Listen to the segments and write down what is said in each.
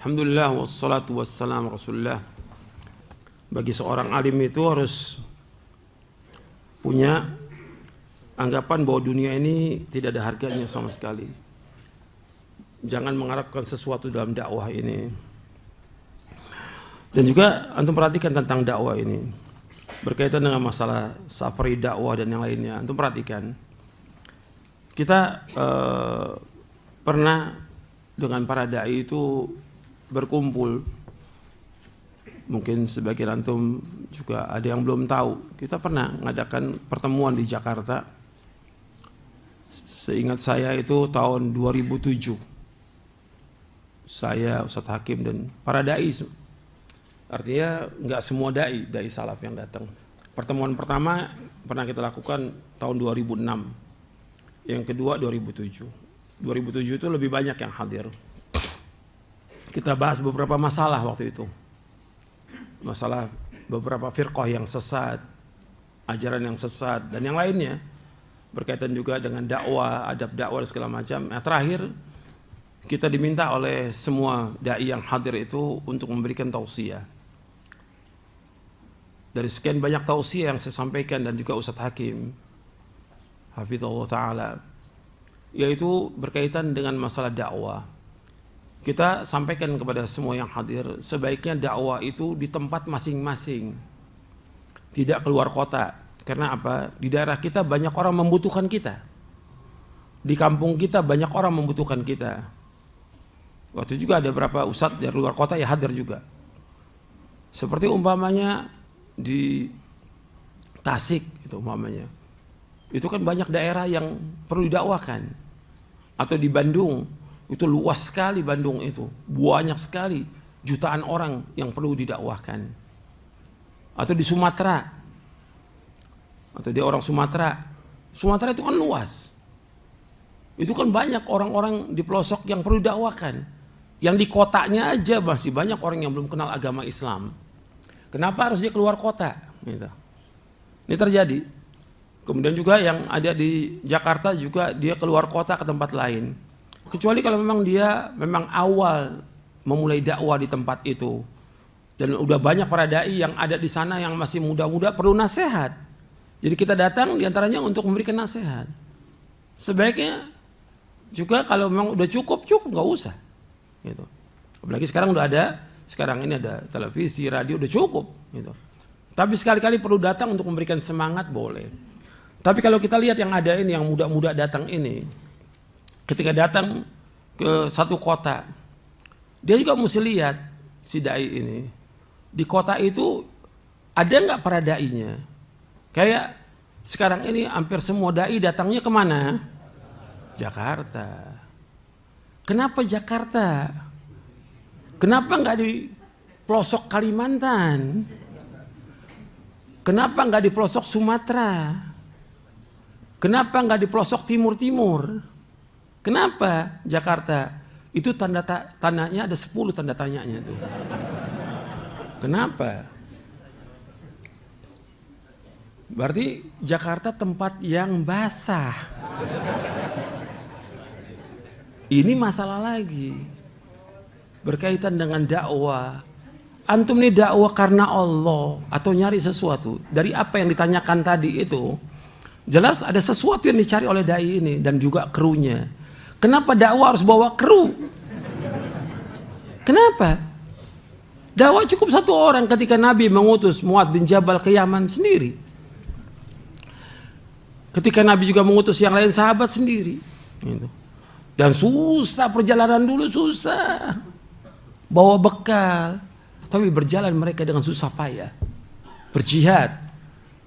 Alhamdulillah wassalatu wassalamu rasulullah. Bagi seorang alim itu harus punya anggapan bahwa dunia ini tidak ada harganya sama sekali. Jangan mengharapkan sesuatu dalam dakwah ini. Dan juga antum perhatikan tentang dakwah ini berkaitan dengan masalah safari dakwah dan yang lainnya. Antum perhatikan, kita pernah dengan para dai itu berkumpul. Mungkin sebagian antum juga ada yang belum tahu. Kita pernah mengadakan pertemuan di Jakarta. Seingat saya itu tahun 2007. Saya, Ustadz Hakim dan para dai. Artinya nggak semua dai salaf yang datang. Pertemuan pertama pernah kita lakukan tahun 2006. Yang kedua 2007. 2007 itu lebih banyak yang hadir. Kita bahas beberapa masalah waktu itu. Masalah beberapa firqah yang sesat, ajaran yang sesat dan yang lainnya. Berkaitan juga dengan dakwah, adab dakwah dan segala macam. Nah, terakhir kita diminta oleh semua dai yang hadir itu untuk memberikan tausiah. Dari sekian banyak tausiah yang saya sampaikan dan juga Ustadz Hakim hafizallahu taala, yaitu berkaitan dengan masalah dakwah. Kita sampaikan kepada semua yang hadir, sebaiknya dakwah itu di tempat masing-masing, tidak keluar kota. Karena apa? Di daerah kita banyak orang membutuhkan kita. Di kampung kita banyak orang membutuhkan kita. Waktu juga ada beberapa ustadz dari luar kota yang hadir juga. Seperti umpamanya di Tasik itu umpamanya. Itu kan banyak daerah yang perlu didakwakan. Atau di Bandung. Itu luas sekali Bandung itu, banyak sekali jutaan orang yang perlu didakwahkan. Atau di Sumatera, atau dia orang Sumatera itu kan luas. Itu kan banyak orang-orang di pelosok yang perlu didakwahkan. Yang di kotanya aja masih banyak orang yang belum kenal agama Islam. Kenapa harus dia keluar kota? Gitu. Ini terjadi. Kemudian juga yang ada di Jakarta juga dia keluar kota ke tempat lain. Kecuali kalau memang dia memang awal memulai dakwah di tempat itu. Dan udah banyak para dai yang ada di sana yang masih muda-muda perlu nasihat. Jadi kita datang diantaranya untuk memberikan nasihat. Sebaiknya juga kalau memang udah cukup nggak usah. Gitu. Apalagi sekarang udah ada, sekarang ini ada televisi, radio udah cukup. Gitu. Tapi sekali-kali perlu datang untuk memberikan semangat boleh. Tapi kalau kita lihat yang ada ini, yang muda-muda datang ini. Ketika datang ke satu kota, dia juga mesti lihat si dai ini. Di kota itu ada nggak para dainya? Kayak sekarang ini hampir semua dai datangnya kemana? Jakarta. Kenapa Jakarta? Kenapa nggak di pelosok Kalimantan? Kenapa nggak di pelosok Sumatera? Kenapa nggak di pelosok timur-timur? Kenapa Jakarta? Itu tandanya ada 10 tanda tanyanya tuh. Kenapa? Berarti Jakarta tempat yang basah. Ini masalah lagi. Berkaitan dengan dakwah. Antum nih dakwah karena Allah atau nyari sesuatu. Dari apa yang ditanyakan tadi itu, jelas ada sesuatu yang dicari oleh dai ini dan juga krunya. Kenapa dakwah harus bawa kru? Kenapa? Dakwah cukup satu orang ketika Nabi mengutus Mu'adz bin Jabal ke Yaman sendiri. Ketika Nabi juga mengutus yang lain sahabat sendiri. Dan susah perjalanan dulu, susah. Bawa bekal. Tapi berjalan mereka dengan susah payah. Berjihad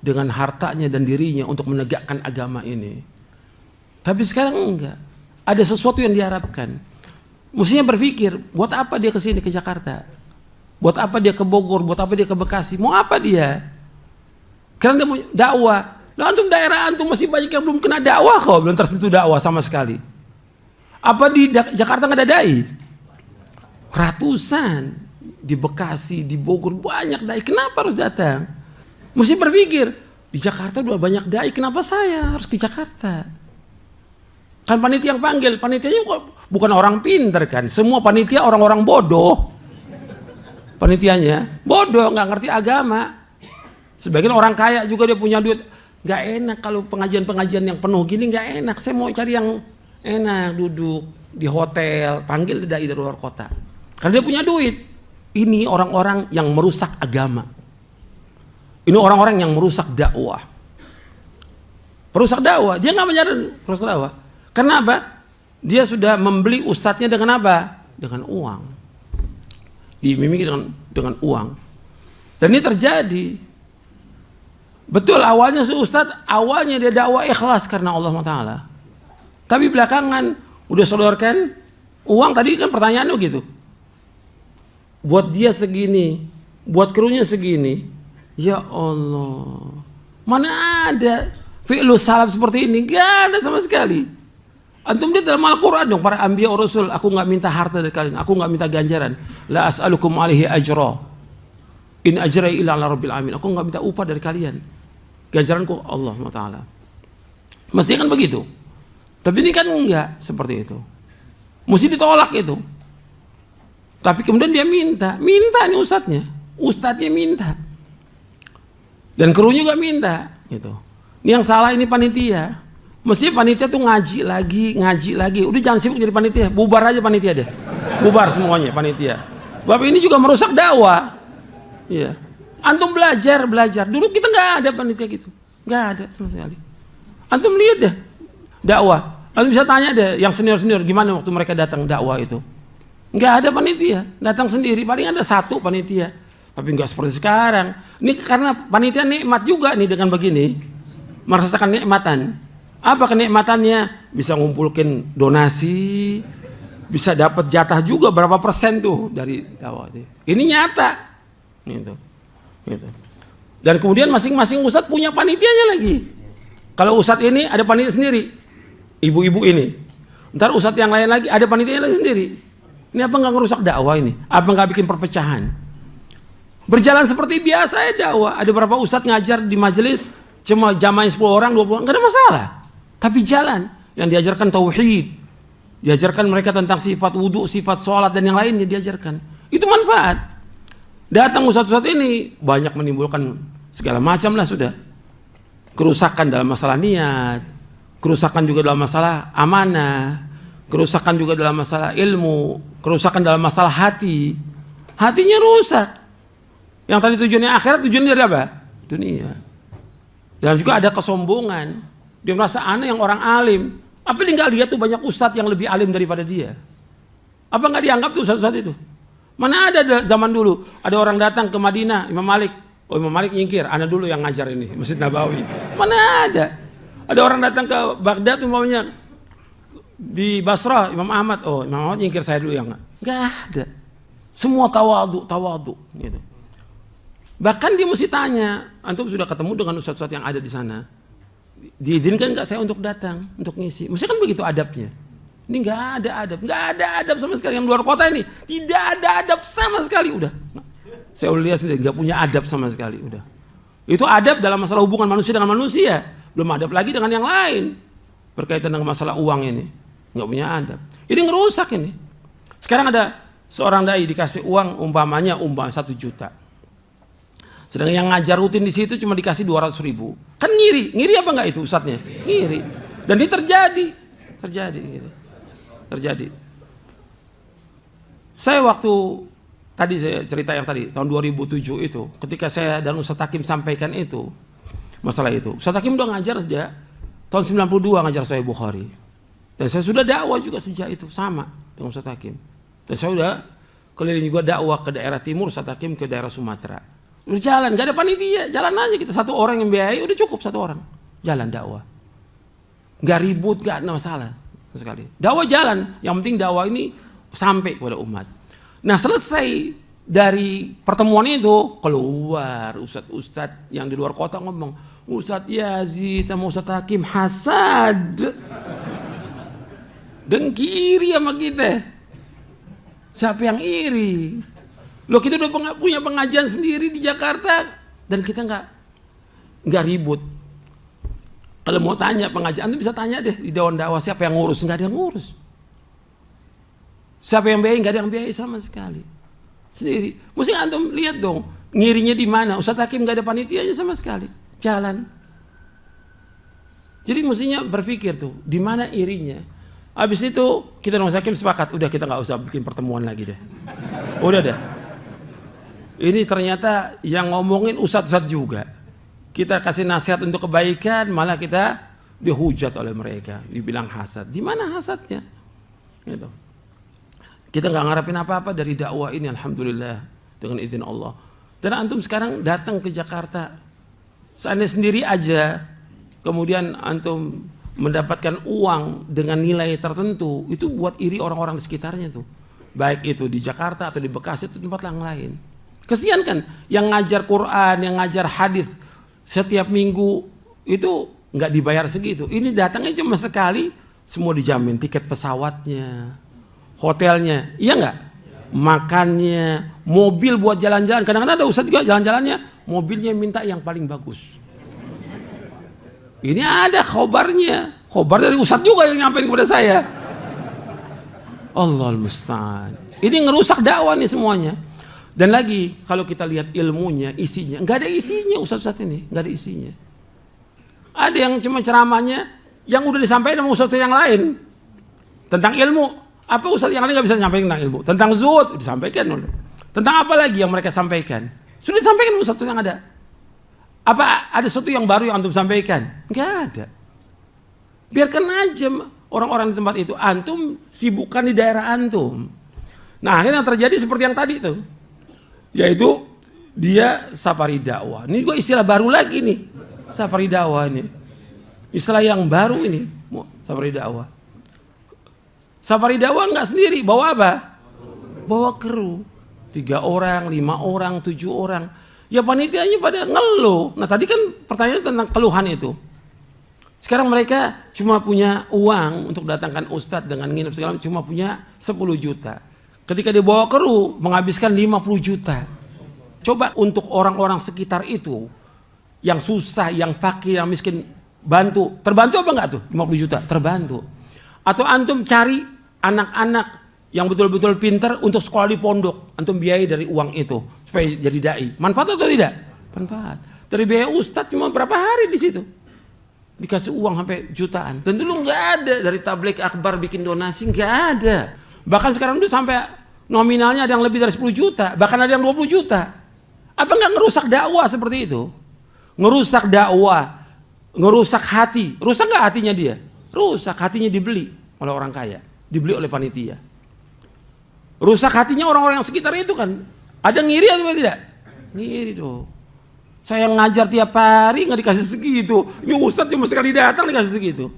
dengan hartanya dan dirinya untuk menegakkan agama ini. Tapi sekarang enggak. Ada sesuatu yang diharapkan. Mestinya berpikir, buat apa dia ke sini ke Jakarta? Buat apa dia ke Bogor? Buat apa dia ke Bekasi? Mau apa dia? Karena dia mau dakwah. Lah antum daerah antum masih banyak yang belum kena dakwah kok, belum tersentuh dakwah sama sekali. Apa di Jakarta nggak ada dai? Ratusan di Bekasi, di Bogor banyak dai. Kenapa harus datang? Mesti berpikir, di Jakarta udah banyak dai, kenapa saya harus ke Jakarta? Kan panitia yang panggil, panitianya kok bukan orang pinter kan. Semua panitia orang-orang bodoh. Panitianya bodoh, nggak ngerti agama. Sebagian orang kaya juga dia punya duit. Nggak enak kalau pengajian-pengajian yang penuh gini, nggak enak. Saya mau cari yang enak, duduk di hotel, panggil dai dari luar kota. Karena dia punya duit. Ini orang-orang yang merusak agama. Ini orang-orang yang merusak dakwah. Perusak dakwah, dia nggak menyarankan perusak dakwah. Kenapa? Dia sudah membeli ustadznya dengan apa? Dengan uang. Diimimi dengan uang. Dan ini terjadi. Betul, awalnya si ustadz, awalnya dia dakwah ikhlas karena Allah Ta'ala. Tapi belakangan udah sodorkan uang, tadi kan pertanyaannya gitu. Buat dia segini, buat krunya segini. Ya Allah, mana ada fi'lu salaf seperti ini? Gak ada sama sekali. Antum lihat dalam Al-Quran dong, para anbiya rasul, aku nggak minta harta dari kalian, aku nggak minta ganjaran. La as'alukum alaihi ajra, in ajrai illa ala rabbil alamin. Aku nggak minta upah dari kalian, ganjaranku Allah Ta'ala. Mesti kan begitu. Tapi ini kan enggak seperti itu. Mesti ditolak itu. Tapi kemudian dia minta nih ustadznya minta. Dan krunya juga minta gitu. Ini yang salah ini panitia. Mesti panitia tuh ngaji lagi. Udah jangan sibuk jadi panitia, bubar aja panitia deh. Bubar semuanya panitia. Bapak ini juga merusak dakwah. Iya. Antum belajar. Dulu kita nggak ada panitia gitu. Nggak ada sama sekali. Antum lihat deh dakwah. Antum bisa tanya deh yang senior gimana waktu mereka datang dakwah itu. Nggak ada panitia, datang sendiri, paling ada satu panitia. Tapi nggak seperti sekarang. Ini karena panitia nikmat juga nih dengan begini, merasakan nikmatan. Apa kenikmatannya? Bisa ngumpulkan donasi, bisa dapat jatah juga berapa persen tuh dari dakwah. Ini nyata, gitu. Dan kemudian masing-masing ustadz punya panitianya lagi. Kalau ustadz ini ada panitia sendiri, ibu-ibu ini. Ntar ustadz yang lain lagi ada panitianya lagi sendiri. Ini apa nggak ngerusak dakwah ini? Apa nggak bikin perpecahan? Berjalan seperti biasa ya dakwah. Ada berapa ustadz ngajar di majelis cuma jamaah 10 orang, 20 orang, nggak ada masalah. Tapi jalan yang diajarkan tauhid, diajarkan mereka tentang sifat wudhu, sifat sholat dan yang lainnya diajarkan. Itu manfaat. Datang ustadz-ustadz ini banyak menimbulkan segala macam lah sudah. Kerusakan dalam masalah niat, kerusakan juga dalam masalah amanah, kerusakan juga dalam masalah ilmu, kerusakan dalam masalah hati. Hatinya rusak. Yang tadi tujuannya akhirat, tujuannya dari apa? Dunia. Dan juga ada kesombongan. Dia merasa aneh yang orang alim. Apa dia nggak lihat tuh banyak ustadz yang lebih alim daripada dia? Apa nggak dianggap tuh ustadz itu? Mana ada zaman dulu ada orang datang ke Madinah, Imam Malik. Oh, Imam Malik nyingkir, ana dulu yang ngajar ini Masjid Nabawi. Mana ada? Ada orang datang ke Baghdad umpamanya di Basrah, Imam Ahmad. Oh, Imam Ahmad nyingkir, saya dulu yang nggak ada. Semua tawadhu gitu. Bahkan dia mesti tanya, antum sudah ketemu dengan ustadz-ustadz yang ada di sana? Diizinkan nggak saya untuk datang, untuk ngisi? Mesti kan begitu adabnya. Ini nggak ada adab sama sekali. Yang luar kota ini tidak ada adab sama sekali. Udah, saya udah lihat nggak punya adab sama sekali. Udah, itu adab dalam masalah hubungan manusia dengan manusia. Belum adab lagi dengan yang lain berkaitan dengan masalah uang ini. Nggak punya adab. Ini ngerusak ini. Sekarang ada seorang dai dikasih uang umpamanya 1 juta. Sedangkan yang ngajar rutin di situ cuma dikasih 200.000. Kan ngiri apa enggak itu ustadznya? Ngiri. Dan ini terjadi. Saya waktu tadi saya cerita yang tadi tahun 2007 itu, ketika saya dan Ustadz Hakim sampaikan itu masalah itu. Ustadz Hakim udah ngajar sejak tahun 92 ngajar Sahih Bukhari. Dan saya sudah dakwah juga sejak itu sama dengan Ustadz Hakim. Dan saya udah keliling juga dakwah ke daerah timur, Ustadz Hakim ke daerah Sumatera. Udah jalan, gak ada panitia, jalan aja kita, 1 orang yang biayai udah cukup 1 orang. Jalan dakwah. Gak ribut, gak ada masalah sekali. Dakwah jalan, yang penting dakwah ini sampai kepada umat. Nah, selesai dari pertemuan itu keluar ustadz-ustadz yang di luar kota ngomong, Ustadz Yazid sama Ustadz Hakim hasad. Dengki iri sama kita. Siapa yang iri? Loh, kita udah punya pengajian sendiri di Jakarta dan kita nggak ribut. Kalau mau tanya pengajian, Anda bisa tanya deh di Dewan Dakwah siapa yang ngurus, nggak ada yang ngurus. Siapa yang biayai? Nggak ada yang biayai sama sekali. Sendiri. Mesti antum lihat dong, ngirinya di mana? Ustadz Hakim nggak ada panitianya sama sekali. Jalan. Jadi mestinya berpikir tuh, di mana irinya? Habis itu kita dengan Ustadz Hakim sepakat, udah kita nggak usah bikin pertemuan lagi deh. Udah dah. Ini ternyata yang ngomongin ustadz-ustadz juga. Kita kasih nasihat untuk kebaikan, malah kita dihujat oleh mereka, dibilang hasad. Di mana hasadnya? Gitu. Kita nggak ngarepin apa-apa dari dakwah ini, alhamdulillah dengan izin Allah. Dan antum sekarang datang ke Jakarta, seandainya sendiri aja, kemudian antum mendapatkan uang dengan nilai tertentu, itu buat iri orang-orang di sekitarnya tuh. Baik itu di Jakarta atau di Bekasi atau tempat yang lain. Kesian kan yang ngajar Quran, yang ngajar hadis setiap minggu itu nggak dibayar segitu. Ini datangnya cuma sekali, semua dijamin, tiket pesawatnya, hotelnya, iya nggak? Makannya, mobil buat jalan-jalan. Kadang-kadang ada ustadz juga jalan-jalannya, mobilnya minta yang paling bagus. Ini ada khobarnya, khobar dari ustadz juga yang nyampein kepada saya. Allahul musta'an. Ini ngerusak dakwah nih semuanya. Dan lagi kalau kita lihat ilmunya, isinya, nggak ada isinya ustadz-ustadz ini, nggak ada isinya. Ada yang cuma ceramahnya yang udah disampaikan sama ustadz yang lain tentang ilmu. Apa ustadz yang lain nggak bisa nyampaikan tentang ilmu? Tentang zuhud disampaikan oleh. Tentang apa lagi yang mereka sampaikan? Sudah disampaikan ustadz yang ada. Apa ada sesuatu yang baru yang antum sampaikan? Nggak ada. Biarkan aja orang-orang di tempat itu, antum sibukkan di daerah antum. Nah akhirnya yang terjadi seperti yang tadi tuh, yaitu dia safari dakwah. Ini juga istilah baru lagi nih, safari dakwah ini. Istilah yang baru ini, safari dakwah. Safari dakwah nggak sendiri, bawa apa? Bawa kru. 3 orang, 5 orang, 7 orang. Ya panitianya pada ngeluh. Nah tadi kan pertanyaan tentang keluhan itu. Sekarang mereka cuma punya uang untuk datangkan ustadz dengan nginep segala macam, cuma punya 10 juta. Ketika dibawa kru menghabiskan 50 juta. Coba untuk orang-orang sekitar itu yang susah, yang fakir, yang miskin, bantu. Terbantu apa enggak tuh 50 juta? Terbantu. Atau antum cari anak-anak yang betul-betul pintar untuk sekolah di pondok, antum biayai dari uang itu supaya jadi dai. Manfaat atau tidak? Manfaat. Dari biaya ustadz cuma berapa hari di situ? Dikasih uang sampai jutaan. Dan dulu nggak ada dari tabligh akbar bikin donasi, nggak ada. Bahkan sekarang itu sampai nominalnya ada yang lebih dari 10 juta, bahkan ada yang 20 juta. Apa nggak ngerusak dakwah seperti itu? Ngerusak dakwah, ngerusak hati. Rusak nggak hatinya dia? Rusak, hatinya dibeli oleh orang kaya, dibeli oleh panitia. Rusak hatinya orang-orang yang sekitar itu kan. Ada ngiri atau tidak? Ngiri dong. Saya ngajar tiap hari nggak dikasih segitu. Ini ustadz cuma sekali datang dikasih segitu.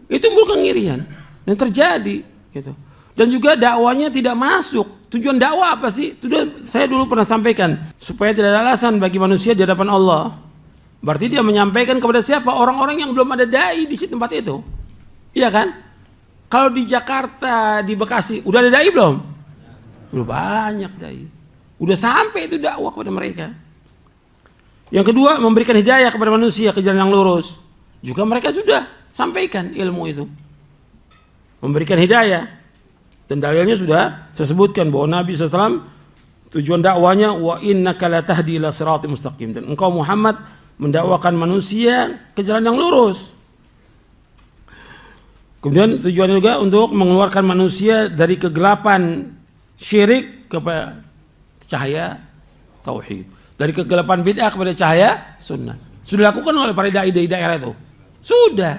Itu bukan ngirian yang terjadi. Gitu. Dan juga dakwanya tidak masuk. Tujuan dakwah apa sih? Tujuan, saya dulu pernah sampaikan supaya tidak ada alasan bagi manusia di hadapan Allah. Berarti dia menyampaikan kepada siapa? Orang-orang yang belum ada dai di tempat itu. Iya kan? Kalau di Jakarta, di Bekasi, udah ada dai belum? Udah banyak dai. Udah sampai itu dakwah kepada mereka. Yang kedua, memberikan hidayah kepada manusia ke jalan yang lurus. Juga mereka sudah sampaikan ilmu itu. Memberikan hidayah. Dan dalilnya sudah saya sebutkan bahwa Nabi SAW tujuan dakwanya wa innaka la tahdi ila siratal mustaqim, dan engkau Muhammad mendakwakan manusia ke jalan yang lurus. Kemudian tujuannya juga untuk mengeluarkan manusia dari kegelapan syirik kepada cahaya tauhid, dari kegelapan bid'ah kepada cahaya sunnah. Sudah dilakukan oleh para dai di daerah itu. Sudah.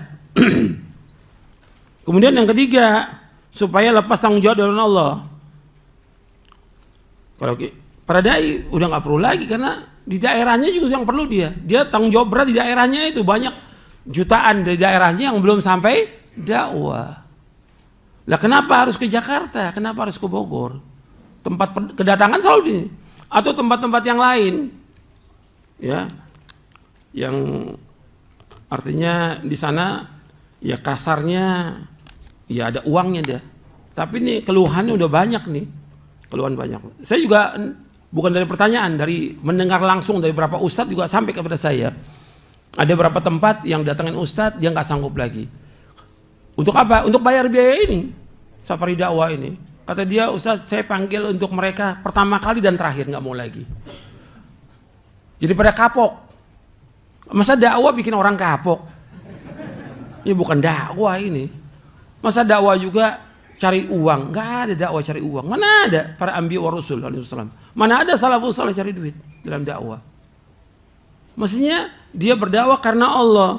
Kemudian yang ketiga, supaya lepas tanggung jawab dari Allah. Kalau para dai udah nggak perlu lagi, karena di daerahnya juga yang perlu dia tanggung jawab berat di daerahnya itu, banyak jutaan di daerahnya yang belum sampai dakwah. Lah kenapa harus ke Jakarta? Kenapa harus ke Bogor? Tempat kedatangan selalu di, atau tempat-tempat yang lain, ya, yang artinya di sana ya kasarnya ya ada uangnya dia. Tapi nih keluhannya udah banyak nih. Keluhan banyak. Saya juga bukan dari pertanyaan, dari mendengar langsung dari beberapa ustadz juga sampai kepada saya. Ada beberapa tempat yang datangin ustadz dia nggak sanggup lagi. Untuk apa? Untuk bayar biaya ini, safari dakwah ini. Kata dia, Ustaz, saya panggil untuk mereka pertama kali dan terakhir, nggak mau lagi. Jadi pada kapok. Masa dakwah bikin orang kapok? Ya bukan dakwah ini. Masa dakwah juga cari uang? Nggak ada dakwah cari uang. Mana ada para anbiya wa rasul alaihissalam? Mana ada salafus saleh cari duit dalam dakwah? Maksudnya dia berdakwah karena Allah.